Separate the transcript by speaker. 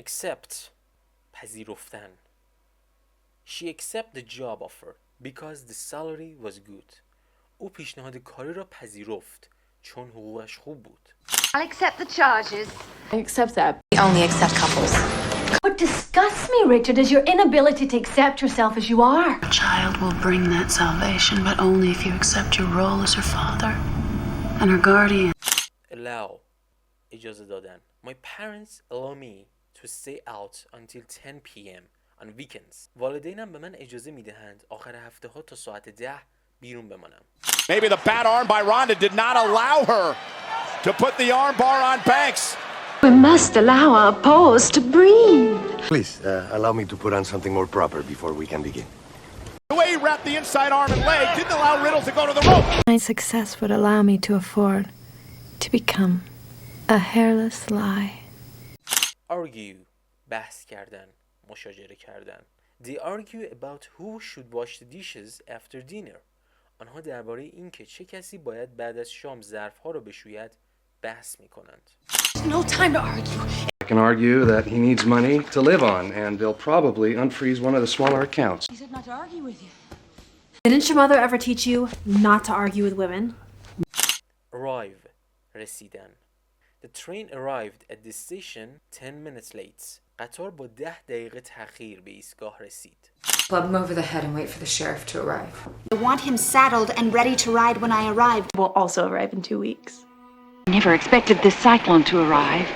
Speaker 1: accept پذیرفتن. She accepted the job offer because the salary was good. او پیشنهاد کاری را پذیرفت چون حقوقش خوب بود.
Speaker 2: I'll accept the charges.
Speaker 3: I accept that.
Speaker 4: We only accept couples.
Speaker 5: What disgusts me, Richard, is your inability to accept yourself as you are.
Speaker 6: A child will bring that salvation, but only if you accept your role as her father and her guardian.
Speaker 1: Allow. اجازه دادن. My parents allow me to stay out until 10 p.m. on weekends. والدینم به من اجازه میدهند آخر هفته ها تا ساعت 10 بیرون بمانم.
Speaker 7: Maybe the bad arm by Ronda did not allow her to put the arm bar on Banks.
Speaker 5: We must allow our pause to breathe.
Speaker 8: Please, allow me to put on something more proper before we can begin.
Speaker 7: The way he wrapped the inside arm and leg didn't allow Riddle to go to the rope.
Speaker 9: My success would allow me to afford to become a hairless lie.
Speaker 1: Argue. بحث کردن. مشاجره کردن. They argue about who should wash the dishes after dinner. آنها درباره اینکه چه کسی باید بعد از شام ظرفها را بشوید بحث می‌کنند.
Speaker 5: No time to argue.
Speaker 10: I can argue that he needs money to live on, and they'll probably unfreeze one of the smaller accounts.
Speaker 5: He said not to argue with you.
Speaker 3: Didn't your mother ever teach you not to argue with women?
Speaker 1: Arrive. رسیدن. The train arrived at the station 10 minutes late. قطار با 10 دقیقه تأخیر به ایستگاه رسید.
Speaker 4: Club him over the head and wait for the sheriff to arrive.
Speaker 11: I want him saddled and ready to ride when I arrive.
Speaker 9: Will also arrive in 2 weeks.
Speaker 5: Never expected this cyclone to arrive.